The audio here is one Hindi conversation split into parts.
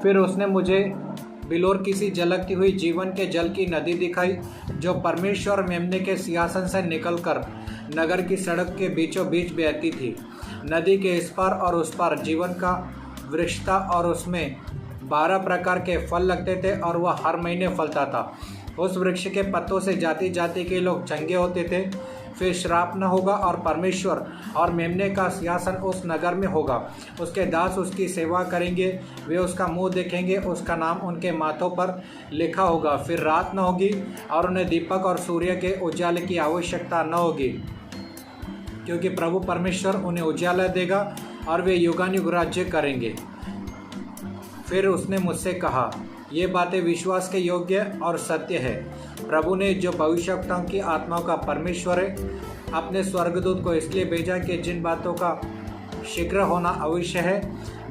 फिर उसने मुझे बिलोर किसी झलकती हुई जीवन के जल की नदी दिखाई, जो परमेश्वर मेमने के सिंहासन से निकलकर नगर की सड़क के बीचों बीच बहती थी। नदी के इस पार और उस पार जीवन का वृक्ष था और उसमें 12 प्रकार के फल लगते थे और वह हर महीने फलता था। उस वृक्ष के पत्तों से जाति जाति के लोग चंगे होते थे। फिर श्राप न होगा और परमेश्वर और मेमने का सिंहासन उस नगर में होगा। उसके दास उसकी सेवा करेंगे, वे उसका मुंह देखेंगे, उसका नाम उनके माथों पर लिखा होगा। फिर रात न होगी और उन्हें दीपक और सूर्य के उजाले की आवश्यकता न होगी, क्योंकि प्रभु परमेश्वर उन्हें उजाला देगा और वे युगानुयुग राज्य करेंगे। फिर उसने मुझसे कहा, ये बातें विश्वास के योग्य और सत्य है। प्रभु ने, जो भविष्यवक्ताओं की आत्माओं का परमेश्वर है, अपने स्वर्गदूत को इसलिए भेजा कि जिन बातों का शीघ्र होना अवश्य है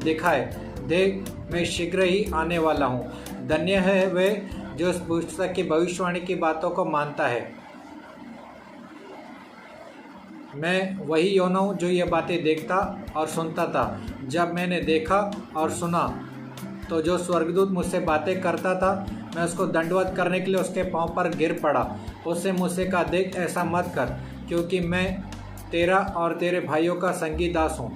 दिखाए। देख, मैं शीघ्र ही आने वाला हूँ। धन्य है वे जो इस पुस्तक की भविष्यवाणी की बातों को मानता है। मैं वही योना हूँ जो ये बातें देखता और सुनता था। जब मैंने देखा और सुना तो जो स्वर्गदूत मुझसे बातें करता था, मैं उसको दंडवत करने के लिए उसके पांव पर गिर पड़ा। उससे मुझसे कहा, देख, ऐसा मत कर, क्योंकि मैं तेरा और तेरे भाइयों का संगी दास हूँ।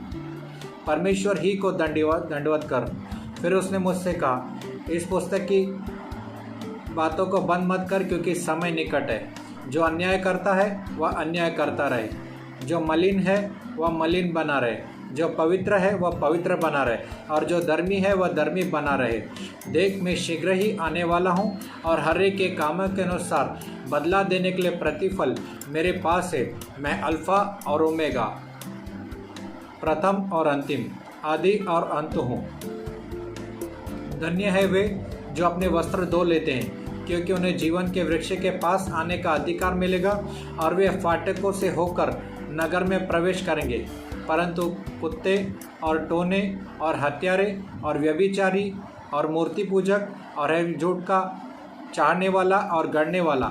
परमेश्वर ही को दंडवत कर। फिर उसने मुझसे कहा, इस पुस्तक की बातों को बंद मत कर, क्योंकि समय निकट है। जो अन्याय करता है वह अन्याय करता रहे, जो मलिन है वह मलिन बना रहे, जो पवित्र है वह पवित्र बना रहे, और जो धर्मी है वह धर्मी बना रहे। देख, मैं शीघ्र ही आने वाला हूँ और हर एक के कामों के अनुसार बदला देने के लिए प्रतिफल मेरे पास है। मैं अल्फा और ओमेगा, प्रथम और अंतिम, आदि और अंत हूँ। धन्य है वे जो अपने वस्त्र धो लेते हैं, क्योंकि उन्हें जीवन के वृक्ष के पास आने का अधिकार मिलेगा और वे फाटकों से होकर नगर में प्रवेश करेंगे। परंतु कुत्ते और टोने और हत्यारे और व्यभिचारी और मूर्ति पूजक और झूठ का चाहने वाला और गढ़ने वाला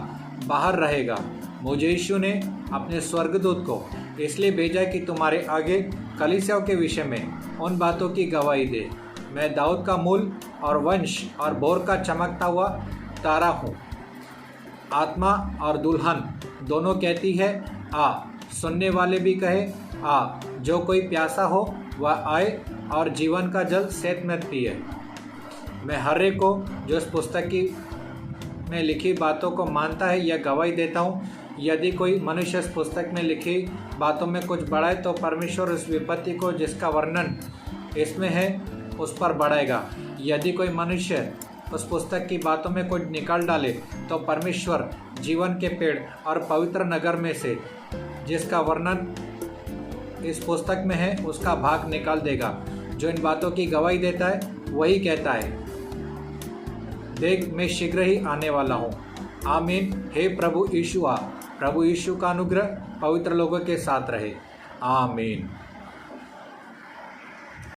बाहर रहेगा। मुझे यीशु ने अपने स्वर्गदूत को इसलिए भेजा कि तुम्हारे आगे कलीसियाओं के विषय में उन बातों की गवाही दे। मैं दाऊद का मूल और वंश और भोर का चमकता हुआ तारा हूँ। आत्मा और दुल्हन दोनों कहती है, आ। सुनने वाले भी कहे, आ। जो कोई प्यासा हो वह आए और जीवन का जल सेत में पिए। मैं हर एक को जो इस पुस्तक की में लिखी बातों को मानता है यह गवाही देता हूँ। यदि कोई मनुष्य इस पुस्तक में लिखी बातों में कुछ बढ़ाए तो परमेश्वर उस विपत्ति को जिसका वर्णन इसमें है उस पर बढ़ाएगा। यदि कोई मनुष्य उस पुस्तक की बातों में कुछ निकाल डाले तो परमेश्वर जीवन के पेड़ और पवित्र नगर में से जिसका वर्णन इस पुस्तक में है उसका भाग निकाल देगा। जो इन बातों की गवाही देता है वही कहता है, देख, मैं शीघ्र ही आने वाला हूँ। आमीन। हे प्रभु यीशु आ। प्रभु यीशु का अनुग्रह पवित्र लोगों के साथ रहे। आमीन।